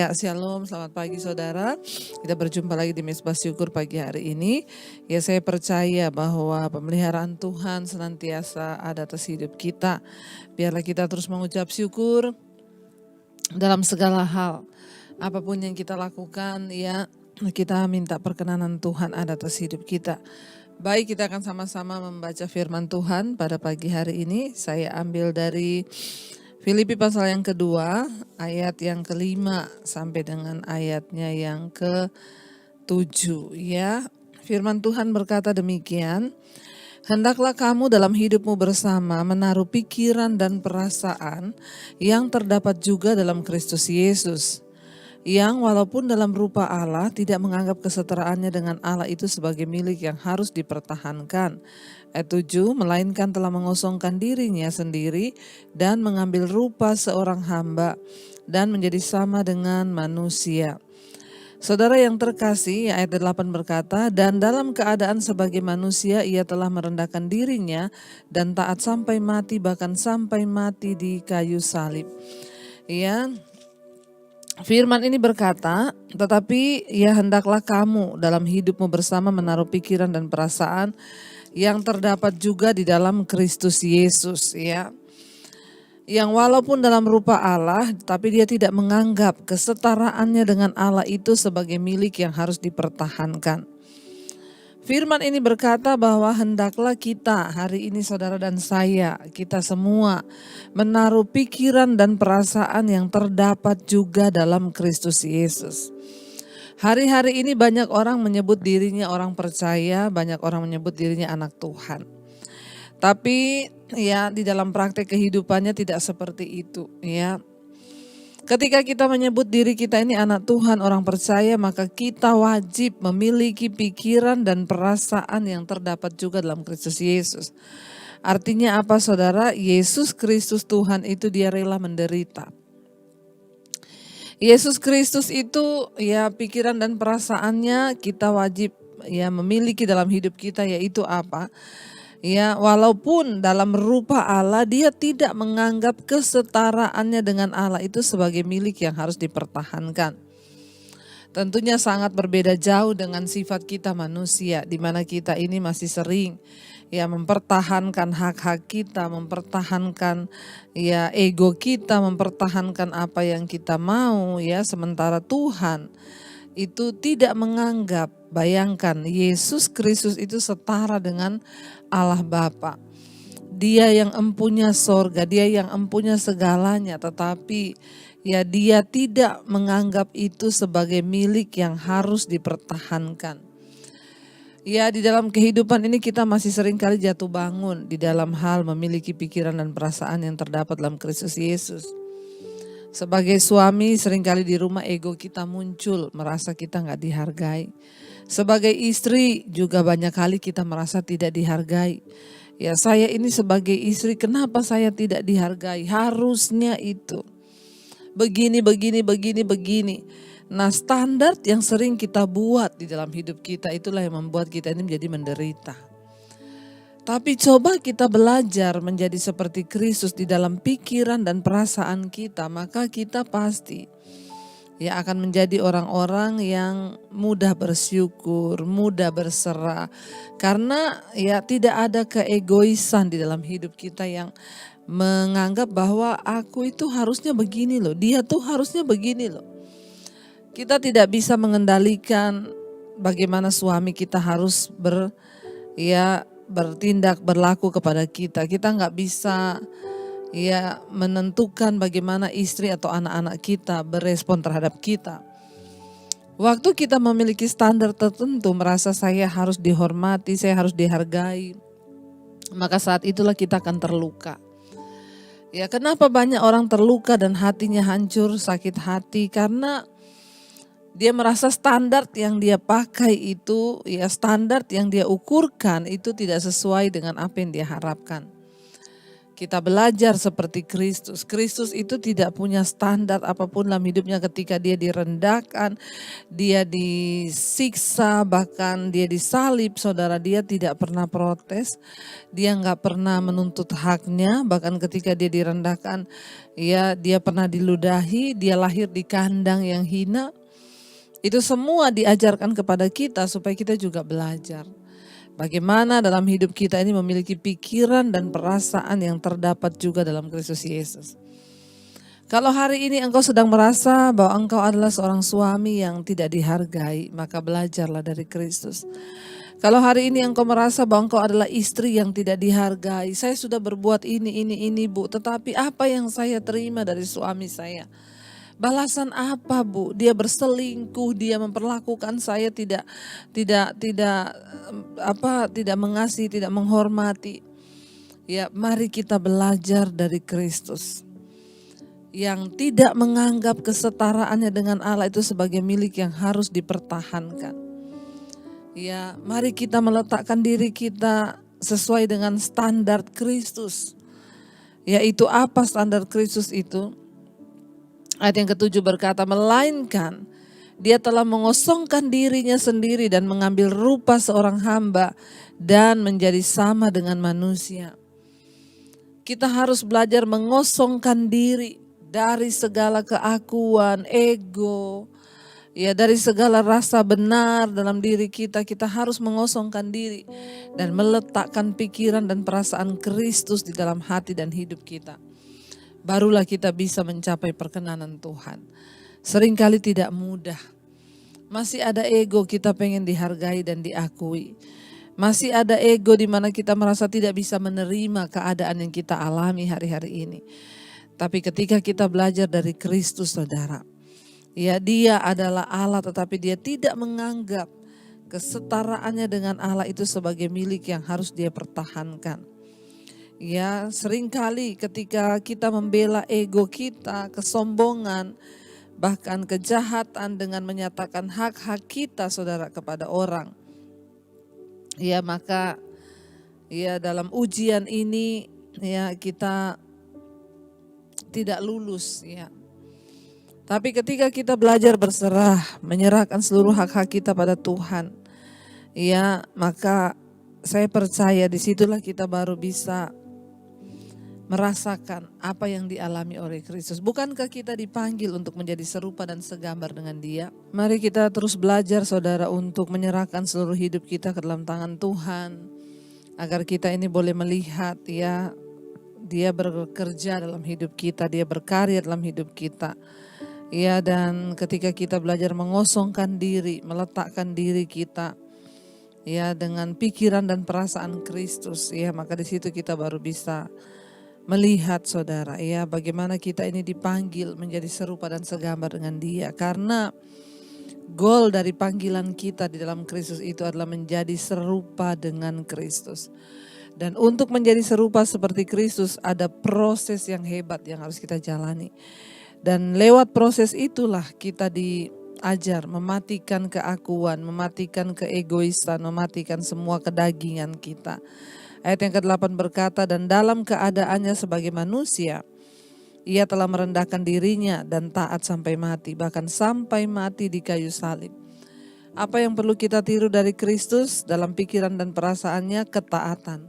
Ya, shalom, selamat pagi saudara. Kita berjumpa lagi di Mezbah Syukur pagi hari ini. Ya, saya percaya bahwa pemeliharaan Tuhan senantiasa ada atas hidup kita. Biarlah kita terus mengucap syukur dalam segala hal. Apapun yang kita lakukan, ya kita minta perkenanan Tuhan ada atas hidup kita. Baik, kita akan sama-sama membaca firman Tuhan pada pagi hari ini. Saya ambil dari Filipi pasal yang kedua, ayat yang kelima sampai dengan ayatnya yang ke-7. Ya, firman Tuhan berkata demikian, hendaklah kamu dalam hidupmu bersama menaruh pikiran dan perasaan yang terdapat juga dalam Kristus Yesus, yang walaupun dalam rupa Allah tidak menganggap kesetaraannya dengan Allah itu sebagai milik yang harus dipertahankan. Ayat 7, melainkan telah mengosongkan dirinya sendiri dan mengambil rupa seorang hamba dan menjadi sama dengan manusia. Saudara yang terkasih, ayat 8 berkata, dan dalam keadaan sebagai manusia ia telah merendahkan dirinya dan taat sampai mati, bahkan sampai mati di kayu salib. Ya, firman ini berkata, tetapi ya hendaklah kamu dalam hidupmu bersama menaruh pikiran dan perasaan yang terdapat juga di dalam Kristus Yesus, ya. Yang walaupun dalam rupa Allah, tapi dia tidak menganggap kesetaraannya dengan Allah itu sebagai milik yang harus dipertahankan. Firman ini berkata bahwa hendaklah kita hari ini saudara dan saya, kita semua menaruh pikiran dan perasaan yang terdapat juga dalam Kristus Yesus. Hari-hari ini banyak orang menyebut dirinya orang percaya, banyak orang menyebut dirinya anak Tuhan. Tapi ya di dalam praktek kehidupannya tidak seperti itu, ya. Ketika kita menyebut diri kita ini anak Tuhan, orang percaya, maka kita wajib memiliki pikiran dan perasaan yang terdapat juga dalam Kristus Yesus. Artinya apa saudara? Yesus Kristus Tuhan itu dia rela menderita. Yesus Kristus itu ya pikiran dan perasaannya kita wajib ya memiliki dalam hidup kita, yaitu apa? Ya, walaupun dalam rupa Allah dia tidak menganggap kesetaraannya dengan Allah itu sebagai milik yang harus dipertahankan. Tentunya sangat berbeda jauh dengan sifat kita manusia, di mana kita ini masih sering ya mempertahankan hak-hak kita, mempertahankan ya ego kita, mempertahankan apa yang kita mau, ya, sementara Tuhan itu tidak menganggap. Bayangkan, Yesus Kristus itu setara dengan Allah Bapa. Dia yang empunya sorga, dia yang empunya segalanya, tetapi ya dia tidak menganggap itu sebagai milik yang harus dipertahankan. Ya, di dalam kehidupan ini kita masih sering kali jatuh bangun di dalam hal memiliki pikiran dan perasaan yang terdapat dalam Kristus Yesus. Sebagai suami seringkali di rumah ego kita muncul, merasa kita gak dihargai. Sebagai istri juga banyak kali kita merasa tidak dihargai. Ya, saya ini sebagai istri kenapa saya tidak dihargai? Harusnya itu. Begini. Nah, standar yang sering kita buat di dalam hidup kita itulah yang membuat kita ini menjadi menderita. Tapi coba kita belajar menjadi seperti Kristus di dalam pikiran dan perasaan kita, maka kita pasti ya akan menjadi orang-orang yang mudah bersyukur, mudah berserah. Karena ya tidak ada keegoisan di dalam hidup kita yang menganggap bahwa aku itu harusnya begini loh, dia tuh harusnya begini loh. Kita tidak bisa mengendalikan bagaimana suami kita harus bertindak, berlaku kepada kita. Kita nggak bisa ya menentukan bagaimana istri atau anak-anak kita berespon terhadap kita. Waktu kita memiliki standar tertentu, merasa saya harus dihormati, saya harus dihargai, maka saat itulah kita akan terluka. Ya, kenapa banyak orang terluka dan hatinya hancur, sakit hati? Karena dia merasa standar yang dia pakai itu, ya standar yang dia ukurkan itu tidak sesuai dengan apa yang dia harapkan. Kita belajar seperti Kristus. Kristus itu tidak punya standar apapun dalam hidupnya ketika dia direndahkan, dia disiksa, bahkan dia disalib. Saudara, dia tidak pernah protes, dia nggak pernah menuntut haknya. Bahkan ketika dia direndahkan, ya dia pernah diludahi, dia lahir di kandang yang hina. Itu semua diajarkan kepada kita supaya kita juga belajar. Bagaimana dalam hidup kita ini memiliki pikiran dan perasaan yang terdapat juga dalam Kristus Yesus. Kalau hari ini engkau sedang merasa bahwa engkau adalah seorang suami yang tidak dihargai, maka belajarlah dari Kristus. Kalau hari ini engkau merasa bahwa engkau adalah istri yang tidak dihargai, saya sudah berbuat ini Bu, tetapi apa yang saya terima dari suami saya? Balasan apa Bu? Dia berselingkuh, dia memperlakukan saya tidak mengasihi, tidak menghormati. Ya, mari kita belajar dari Kristus yang tidak menganggap kesetaraannya dengan Allah itu sebagai milik yang harus dipertahankan. Ya, mari kita meletakkan diri kita sesuai dengan standar Kristus. Yaitu apa standar Kristus itu? Ayat yang ke-7 berkata, melainkan dia telah mengosongkan dirinya sendiri dan mengambil rupa seorang hamba dan menjadi sama dengan manusia. Kita harus belajar mengosongkan diri dari segala keakuan, ego, ya dari segala rasa benar dalam diri kita. Kita harus mengosongkan diri dan meletakkan pikiran dan perasaan Kristus di dalam hati dan hidup kita. Barulah kita bisa mencapai perkenanan Tuhan. Seringkali tidak mudah. Masih ada ego, kita pengen dihargai dan diakui. Masih ada ego di mana kita merasa tidak bisa menerima keadaan yang kita alami hari-hari ini. Tapi ketika kita belajar dari Kristus, saudara, ya dia adalah Allah tetapi dia tidak menganggap kesetaraannya dengan Allah itu sebagai milik yang harus dia pertahankan. Ya, seringkali ketika kita membela ego kita, kesombongan, bahkan kejahatan dengan menyatakan hak-hak kita, saudara, kepada orang. Ya, maka ya dalam ujian ini ya kita tidak lulus ya. Tapi ketika kita belajar berserah, menyerahkan seluruh hak-hak kita pada Tuhan, ya maka saya percaya disitulah kita baru bisa merasakan apa yang dialami oleh Kristus. Bukankah kita dipanggil untuk menjadi serupa dan segambar dengan Dia? Mari kita terus belajar, saudara, untuk menyerahkan seluruh hidup kita ke dalam tangan Tuhan, agar kita ini boleh melihat ya Dia bekerja dalam hidup kita, Dia berkarya dalam hidup kita. Ya, dan ketika kita belajar mengosongkan diri, meletakkan diri kita ya dengan pikiran dan perasaan Kristus, ya maka di situ kita baru bisa melihat, saudara, ya bagaimana kita ini dipanggil menjadi serupa dan segambar dengan Dia. Karena goal dari panggilan kita di dalam Kristus itu adalah menjadi serupa dengan Kristus. Dan untuk menjadi serupa seperti Kristus ada proses yang hebat yang harus kita jalani. Dan lewat proses itulah kita diajar mematikan keakuan, mematikan keegoisan, mematikan semua kedagingan kita. Ayat yang ke-8 berkata, dan dalam keadaannya sebagai manusia, ia telah merendahkan dirinya dan taat sampai mati, bahkan sampai mati di kayu salib. Apa yang perlu kita tiru dari Kristus dalam pikiran dan perasaannya? Ketaatan.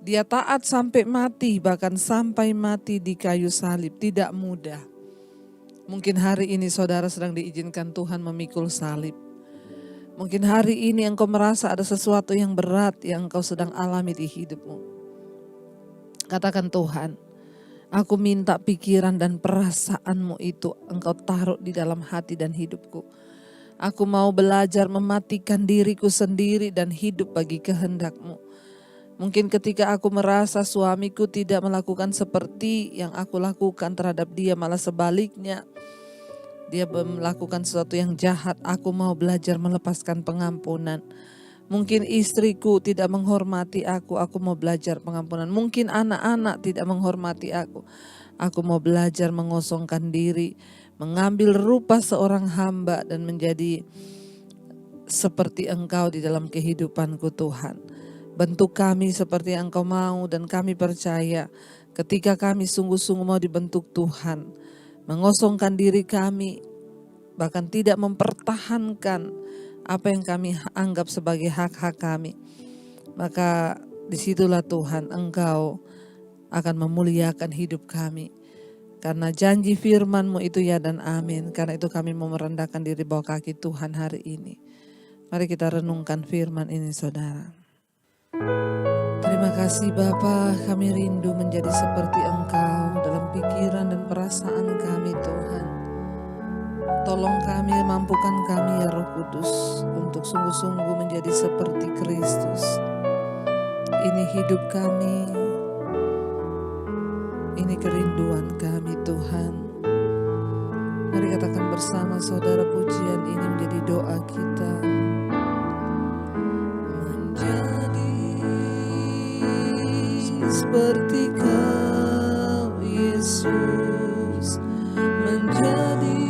Dia taat sampai mati, bahkan sampai mati di kayu salib. Tidak mudah. Mungkin hari ini saudara sedang diizinkan Tuhan memikul salib. Mungkin hari ini engkau merasa ada sesuatu yang berat yang engkau sedang alami di hidupmu. Katakan, Tuhan, aku minta pikiran dan perasaanmu itu engkau taruh di dalam hati dan hidupku. Aku mau belajar mematikan diriku sendiri dan hidup bagi kehendakmu. Mungkin ketika aku merasa suamiku tidak melakukan seperti yang aku lakukan terhadap dia, malah sebaliknya. Dia melakukan sesuatu yang jahat, aku mau belajar melepaskan pengampunan. Mungkin istriku tidak menghormati aku mau belajar pengampunan. Mungkin anak-anak tidak menghormati aku mau belajar mengosongkan diri, mengambil rupa seorang hamba dan menjadi seperti Engkau di dalam kehidupanku, Tuhan. Bentuk kami seperti yang Engkau mau, dan kami percaya ketika kami sungguh-sungguh mau dibentuk Tuhan, mengosongkan diri kami, bahkan tidak mempertahankan apa yang kami anggap sebagai hak-hak kami, maka disitulah Tuhan Engkau akan memuliakan hidup kami. Karena janji firman-Mu itu ya dan amin. Karena itu kami mau merendahkan diri bawah kaki Tuhan hari ini. Mari kita renungkan firman ini, saudara. Terima kasih Bapa, kami rindu menjadi seperti Engkau dalam pikiran dan perasaan kami Tuhan. Tolong kami, mampukan kami ya Roh Kudus untuk sungguh-sungguh menjadi seperti Kristus. Ini hidup kami, ini kerinduan kami Tuhan. Mari katakan bersama saudara, pujian ini menjadi doa kita. Seperti Kau Yesus, menjadi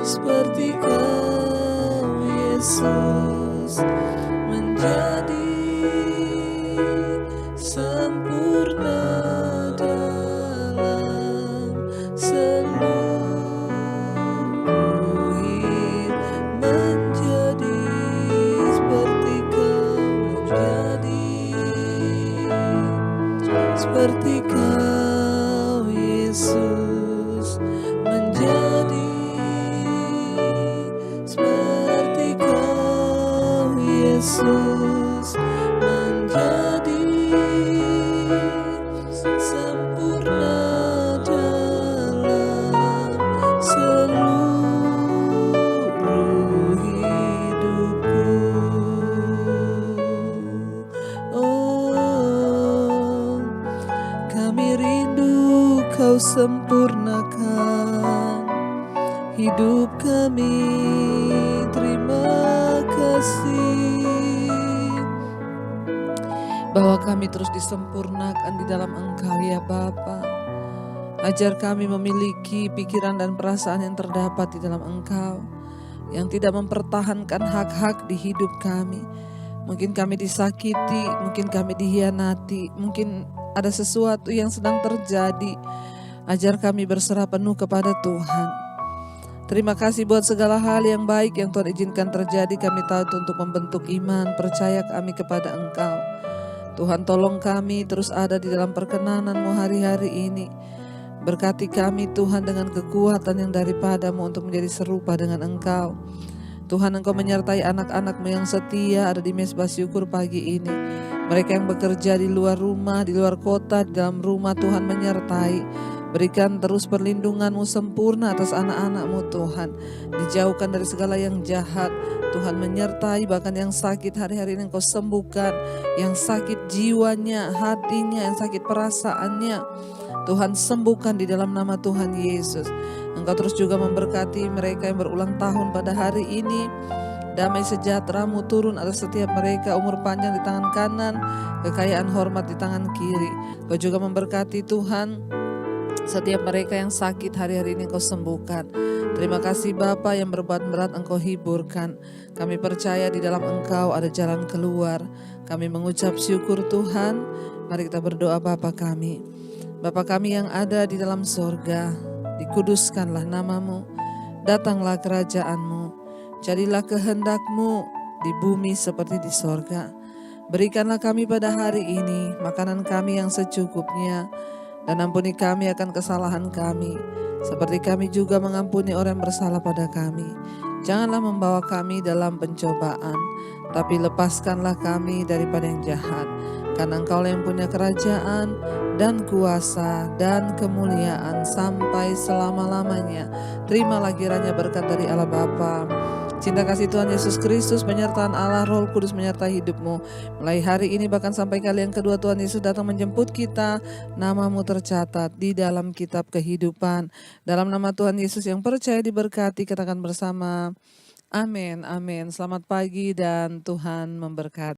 seperti Kau Yesus, menjadi sempurna dalam seluruh hidup, menjadi seperti Kau, seperti Kau Yesus, menjadi seperti Kau Yesus, menjadi sempurna dalam seluruh hidupku. Kami rindu Kau sempurnakan hidup kami. Terima kasih bahwa kami terus disempurnakan di dalam Engkau ya Bapa. Ajar kami memiliki pikiran dan perasaan yang terdapat di dalam Engkau, yang tidak mempertahankan hak-hak di hidup kami. Mungkin kami disakiti, mungkin kami dihianati, mungkin ada sesuatu yang sedang terjadi. Ajar kami berserah penuh kepada Tuhan. Terima kasih buat segala hal yang baik yang Tuhan izinkan terjadi. Kami tahu itu untuk membentuk iman, percaya kami kepada Engkau. Tuhan tolong kami terus ada di dalam perkenanan-Mu hari-hari ini. Berkati kami Tuhan dengan kekuatan yang daripada-Mu untuk menjadi serupa dengan Engkau. Tuhan, Engkau menyertai anak-anak-Mu yang setia ada di Mezbah Syukur pagi ini. Mereka yang bekerja di luar rumah, di luar kota, di dalam rumah, Tuhan menyertai. Berikan terus perlindungan-Mu sempurna atas anak-anak-Mu Tuhan. Dijauhkan dari segala yang jahat. Tuhan menyertai bahkan yang sakit hari-hari ini Engkau sembuhkan. Yang sakit jiwanya, hatinya, yang sakit perasaannya, Tuhan sembuhkan di dalam nama Tuhan Yesus. Engkau terus juga memberkati mereka yang berulang tahun pada hari ini. Damai sejahtera-Mu turun atas setiap mereka, umur panjang di tangan kanan, kekayaan hormat di tangan kiri. Engkau juga memberkati Tuhan setiap mereka yang sakit hari-hari ini Engkau sembuhkan. Terima kasih Bapa, yang berbuat berat Engkau hiburkan. Kami percaya di dalam Engkau ada jalan keluar. Kami mengucap syukur Tuhan. Mari kita berdoa. Bapa kami, Bapa kami yang ada di dalam sorga, dikuduskanlah nama-Mu, datanglah kerajaan-Mu, jadilah kehendak-Mu di bumi seperti di sorga. Berikanlah kami pada hari ini makanan kami yang secukupnya, dan ampuni kami akan kesalahan kami, seperti kami juga mengampuni orang yang bersalah pada kami. Janganlah membawa kami dalam pencobaan, tapi lepaskanlah kami daripada yang jahat. Karena Engkau yang punya kerajaan dan kuasa dan kemuliaan sampai selama-lamanya. Terimalah kiranya berkat dari Allah Bapa, cinta kasih Tuhan Yesus Kristus, penyertaan Allah Roh Kudus menyertai hidupmu. Mulai hari ini bahkan sampai kali yang kedua Tuhan Yesus datang menjemput kita, nama-Mu tercatat di dalam kitab kehidupan. Dalam nama Tuhan Yesus yang percaya diberkati, katakan bersama, amin, amin. Selamat pagi dan Tuhan memberkati.